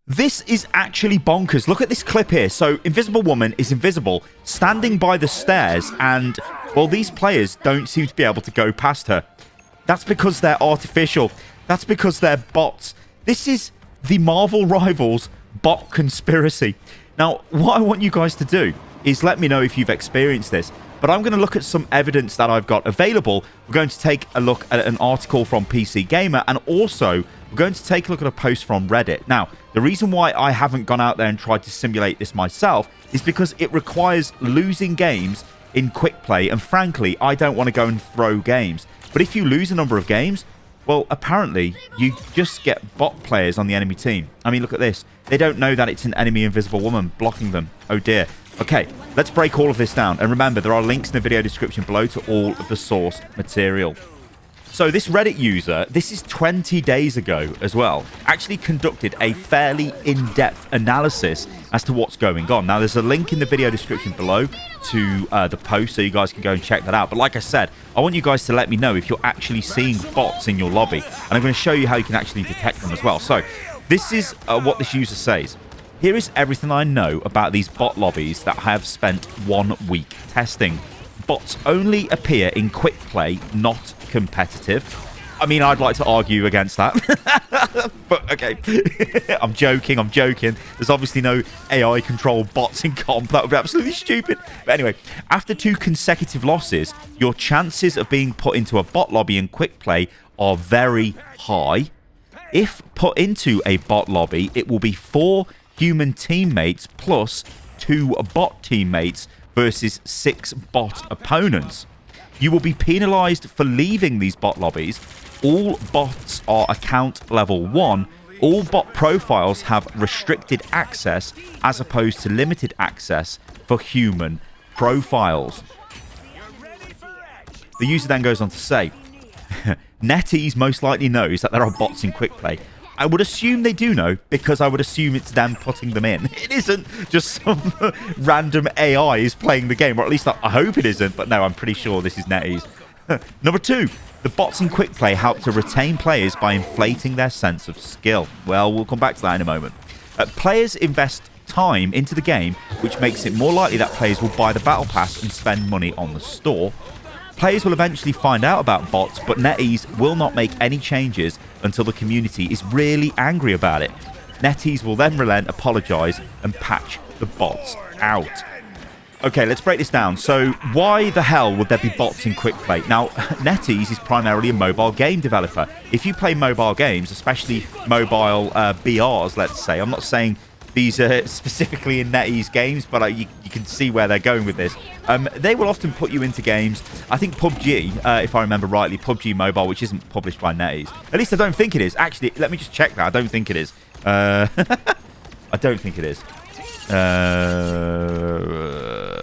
This is actually bonkers. Look at this clip here. So, Invisible Woman is invisible, standing by the stairs, and, well, these players don't seem to be able to go past her. That's because they're artificial. That's because they're bots. This is the Marvel Rivals bot conspiracy. Now, what I want you guys to do is let me know if you've experienced this. But I'm going to look at some evidence that I've got available. We're going to take a look at an article from PC Gamer, and also we're going to take a look at a post from Reddit. Now, the reason why I haven't gone out there and tried to simulate this myself is because it requires losing games in quick play, and frankly, I don't want to go and throw games. But if you lose a number of games, well, apparently, you just get bot players on the enemy team. I mean, look at this. They don't know that it's an enemy Invisible Woman blocking them. Oh, dear. Okay, let's break all of this down. And remember, there are links in the video description below to all of the source material. So this Reddit user, this is 20 days ago as well, actually conducted a fairly in-depth analysis as to what's going on. Now, there's a link in the video description below to the post, so you guys can go and check that out. But like I said, I want you guys to let me know if you're actually seeing bots in your lobby. And I'm going to show you how you can actually detect them as well. So this is what this user says. Here is everything I know about these bot lobbies that I have spent 1 week testing. Bots only appear in quick play, not competitive. I mean, I'd like to argue against that. But, okay. I'm joking. There's obviously no AI-controlled bots in comp. That would be absolutely stupid. But anyway, after 2 consecutive losses, your chances of being put into a bot lobby in quick play are very high. If put into a bot lobby, it will be 4 human teammates plus 2 bot teammates versus 6 bot opponents. You will be penalized for leaving these bot lobbies. All bots are account level 1. All bot profiles have restricted access as opposed to limited access for human profiles. The user then goes on to say, NetEase most likely knows that there are bots in quick play. I would assume they do know, because I would assume it's them putting them in. It isn't just some random AI is playing the game, or at least I hope it isn't, but no, I'm pretty sure this is NetEase. Number 2, the bots in quick play help to retain players by inflating their sense of skill. Well, we'll come back to that in a moment. Players invest time into the game, which makes it more likely that players will buy the battle pass and spend money on the store. Players will eventually find out about bots, but NetEase will not make any changes until the community is really angry about it. NetEase will then relent, apologize, and patch the bots out. Okay, let's break this down. So, why the hell would there be bots in quick play? Now, NetEase is primarily a mobile game developer. If you play mobile games, especially mobile BRs, let's say, I'm not saying these are specifically in NetEase games, but you can see where they're going with this. They will often put you into games. I think PUBG, if I remember rightly, PUBG Mobile, which isn't published by NetEase. At least I don't think it is. Actually, let me just check that. I don't think it is. I don't think it is.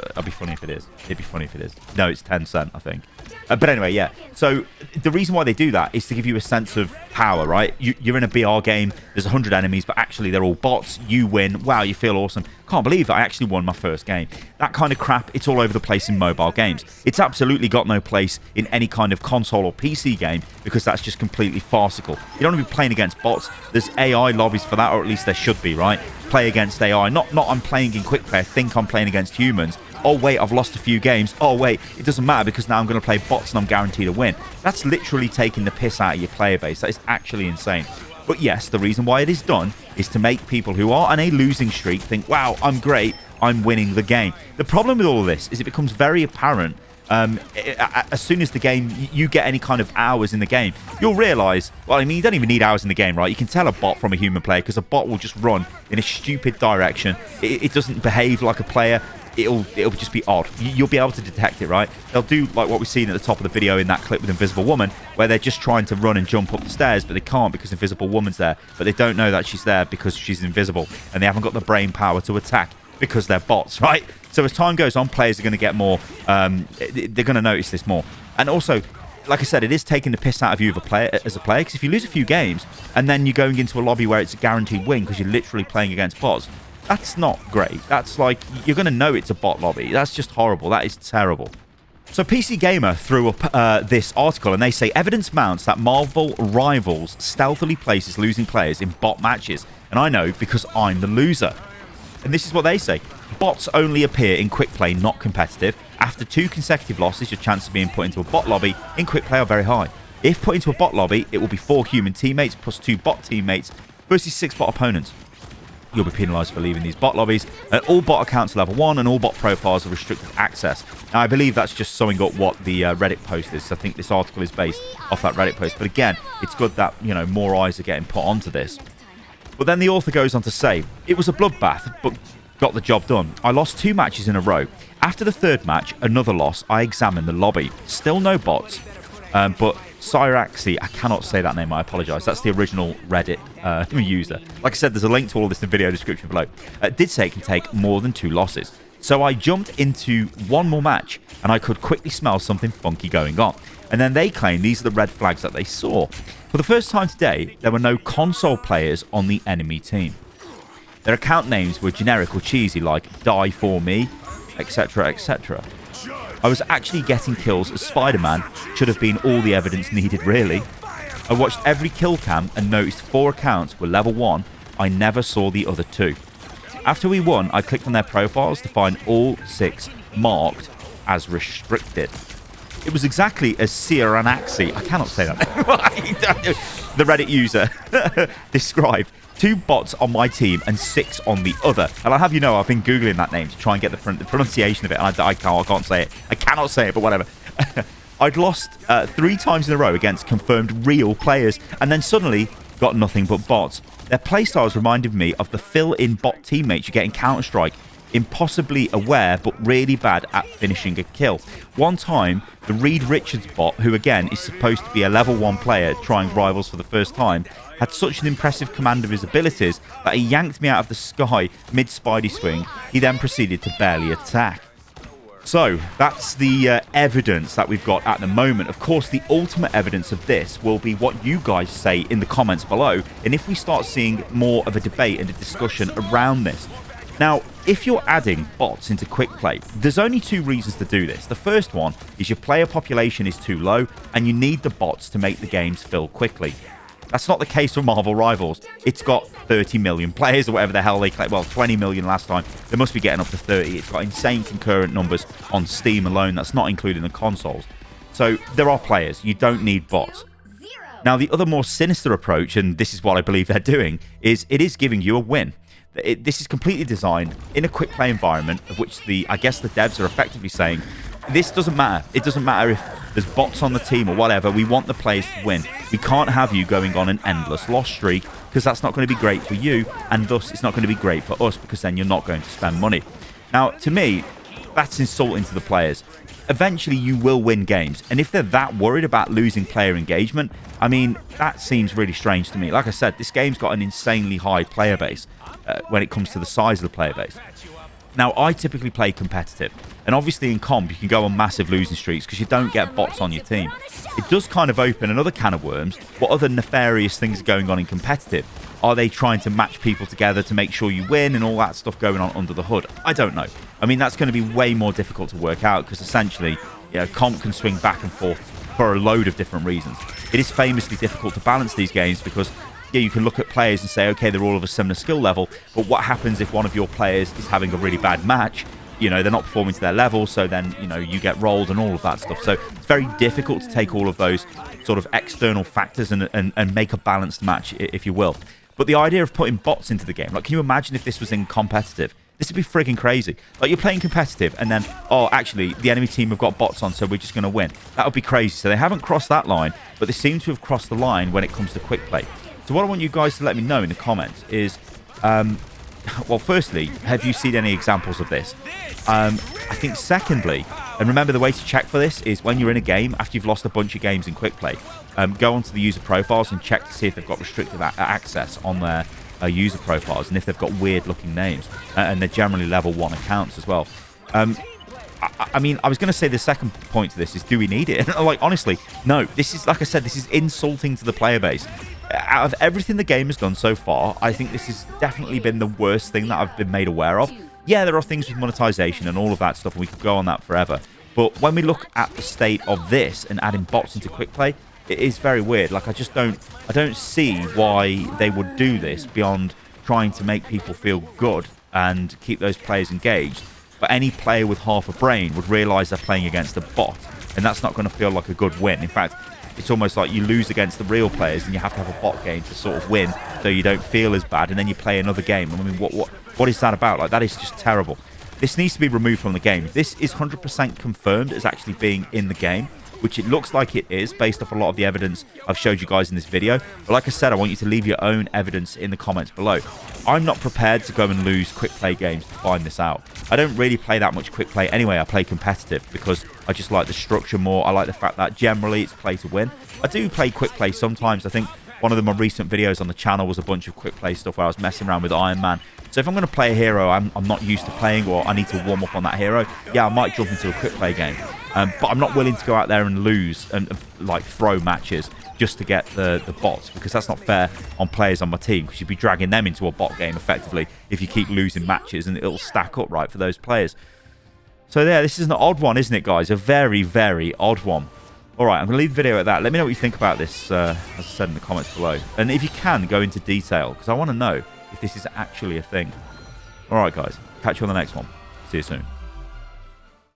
It'll be funny if it is. It'd be funny if it is. No, it's Tencent, I think. But anyway, yeah. So the reason why they do that is to give you a sense of power, right? You're in a BR game. There's 100 enemies, but actually they're all bots. You win. Wow, you feel awesome. Can't believe that I actually won my first game. That kind of crap, it's all over the place in mobile games. It's absolutely got no place in any kind of console or PC game because that's just completely farcical. You don't want to be playing against bots. There's AI lobbies for that, or at least there should be, right? Play against AI. Not I'm playing in quick play. I think I'm playing against humans. Oh, wait, I've lost a few games. Oh, wait, it doesn't matter because now I'm going to play bots and I'm guaranteed to win. That's literally taking the piss out of your player base. That is actually insane. But yes, the reason why it is done is to make people who are on a losing streak think, wow, I'm great, I'm winning the game. The problem with all of this is it becomes very apparent as soon as the game, you get any kind of hours in the game, you'll realize, well, I mean, you don't even need hours in the game, right? You can tell a bot from a human player because a bot will just run in a stupid direction. It doesn't behave like a player. It'll just be odd. You'll be able to detect it, right? They'll do like what we've seen at the top of the video in that clip with Invisible Woman, where they're just trying to run and jump up the stairs, but they can't because Invisible Woman's there. But they don't know that she's there because she's invisible, and they haven't got the brain power to attack because they're bots, right? So as time goes on, players are going to get more. They're going to notice this more, and also, like I said, it is taking the piss out of you as a player. Because if you lose a few games and then you're going into a lobby where it's a guaranteed win because you're literally playing against bots. That's not great. That's like, you're going to know it's a bot lobby. That's just horrible. That is terrible. So PC Gamer threw up this article, and they say evidence mounts that Marvel Rivals stealthily places losing players in bot matches And I know because I'm the loser. And this is what they say. Bots only appear in quick play, not competitive. After 2 consecutive losses, your chances of being put into a bot lobby in quick play are very high. If put into a bot lobby, it will be 4 human teammates plus 2 bot teammates versus 6 bot opponents. You'll be penalised for leaving these bot lobbies. And all bot accounts are level 1 and all bot profiles are restricted access. Now, I believe that's just summing up what the Reddit post is. I think this article is based off that Reddit post. But again, it's good that, you know, more eyes are getting put onto this. But then the author goes on to say, it was a bloodbath, but got the job done. I lost 2 matches in a row. After the 3rd match, another loss, I examined the lobby. Still no bots, but Cyraxi, I cannot say that name, I apologise. That's the original Reddit user. Like I said, there's a link to all this in the video description below. Did say it can take more than 2 losses. So I jumped into one more match, and I could quickly smell something funky going on. And then they claim these are the red flags that they saw. For the first time today, there were no console players on the enemy team. Their account names were generic or cheesy, like Die For Me, etc, etc. I was actually getting kills as Spider-Man. Should have been all the evidence needed, really. I watched every kill cam and noticed 4 accounts were level 1. I never saw the other 2. After we won, I clicked on their profiles to find all 6 marked as restricted. It was exactly as Cyraxi, I cannot say that, the Reddit user described. 2 bots on my team and 6 on the other. And I'll have you know, I've been Googling that name to try and get the pronunciation of it. And I can't say it. I cannot say it, but whatever. I'd lost 3 times in a row against confirmed real players. And then suddenly got nothing but bots. Their playstyles reminded me of the fill-in bot teammates you get in Counter-Strike. Impossibly aware, but really bad at finishing a kill. One time, the Reed Richards bot, who again is supposed to be a level 1 player trying Rivals for the first time, had such an impressive command of his abilities that he yanked me out of the sky mid-Spidey swing. He then proceeded to barely attack. So, that's the evidence that we've got at the moment. Of course, the ultimate evidence of this will be what you guys say in the comments below, and if we start seeing more of a debate and a discussion around this. Now, if you're adding bots into quick play, there's only 2 reasons to do this. The first one is your player population is too low and you need the bots to make the games fill quickly. That's not the case for Marvel Rivals. It's got 30 million players or whatever the hell they claim. Well, 20 million last time. They must be getting up to 30. It's got insane concurrent numbers on Steam alone. That's not including the consoles. So there are players. You don't need bots. Now, the other more sinister approach, and this is what I believe they're doing, is it is giving you a win. This is completely designed in a quick play environment, of which I guess the devs are effectively saying, this doesn't matter. It doesn't matter if there's bots on the team or whatever. We want the players to win. We can't have you going on an endless loss streak because that's not going to be great for you, and thus it's not going to be great for us because then you're not going to spend money. Now, to me, that's insulting to the players. Eventually, you will win games, and if they're that worried about losing player engagement, I mean, that seems really strange to me. Like I said, this game's got an insanely high player base when it comes to the size of the player base. Now, I typically play competitive, and obviously in comp, you can go on massive losing streaks because you don't get bots on your team. It does kind of open another can of worms. What other nefarious things are going on in competitive? Are they trying to match people together to make sure you win and all that stuff going on under the hood? I don't know. I mean, that's going to be way more difficult to work out because essentially, you know, comp can swing back and forth for a load of different reasons. It is famously difficult to balance these games because, yeah, you can look at players and say, okay, they're all of a similar skill level, but what happens if one of your players is having a really bad match? You know, they're not performing to their level, so then, you know, you get rolled and all of that stuff. So it's very difficult to take all of those sort of external factors and make a balanced match, if you will. But the idea of putting bots into the game, like, can you imagine if this was in competitive? This would be frigging crazy. Like, you're playing competitive and then, oh, actually, the enemy team have got bots on, so we're just going to win. That would be crazy. So they haven't crossed that line, but they seem to have crossed the line when it comes to quick play. So what I want you guys to let me know in the comments is, well, firstly, have you seen any examples of this? I think secondly, and remember the way to check for this is when you're in a game, after you've lost a bunch of games in quick play, go onto the user profiles and check to see if they've got restricted access on their user profiles and if they've got weird looking names, and they're generally level 1 accounts as well. I mean, I was going to say the second point to this is, do we need it? And like, honestly, no. This is, like I said, this is insulting to the player base. Out of everything the game has done so far, I think this has definitely been the worst thing that I've been made aware of. Yeah, there are things with monetization and all of that stuff, and we could go on that forever. But when we look at the state of this and adding bots into quick play, it is very weird. Like, I don't see why they would do this beyond trying to make people feel good and keep those players engaged. But any player with half a brain would realize they're playing against a bot, and that's not going to feel like a good win. In fact, it's almost like you lose against the real players and you have to have a bot game to sort of win so you don't feel as bad, and then you play another game. I mean, what is that about? Like, that is just terrible. This needs to be removed from the game. This is 100% confirmed as actually being in the game, which it looks like it is based off a lot of the evidence I've showed you guys in this video. But like I said, I want you to leave your own evidence in the comments below. I'm not prepared to go and lose quick play games to find this out. I don't really play that much quick play anyway. I play competitive because I just like the structure more. I like the fact that generally it's play to win. I do play quick play sometimes. I think one of my recent videos on the channel was a bunch of quick play stuff where I was messing around with Iron Man. So if I'm going to play a hero I'm not used to playing, or I need to warm up on that hero, yeah, I might jump into a quick play game. But I'm not willing to go out there and lose and like throw matches just to get the bots, because that's not fair on players on my team, because you'd be dragging them into a bot game effectively if you keep losing matches, and it'll stack up right for those players. So yeah, this is an odd one, isn't it, guys? A very, very odd one. All right, I'm going to leave the video at that. Let me know what you think about this, as I said, in the comments below. And if you can, go into detail, because I want to know if this is actually a thing. All right, guys. Catch you on the next one. See you soon.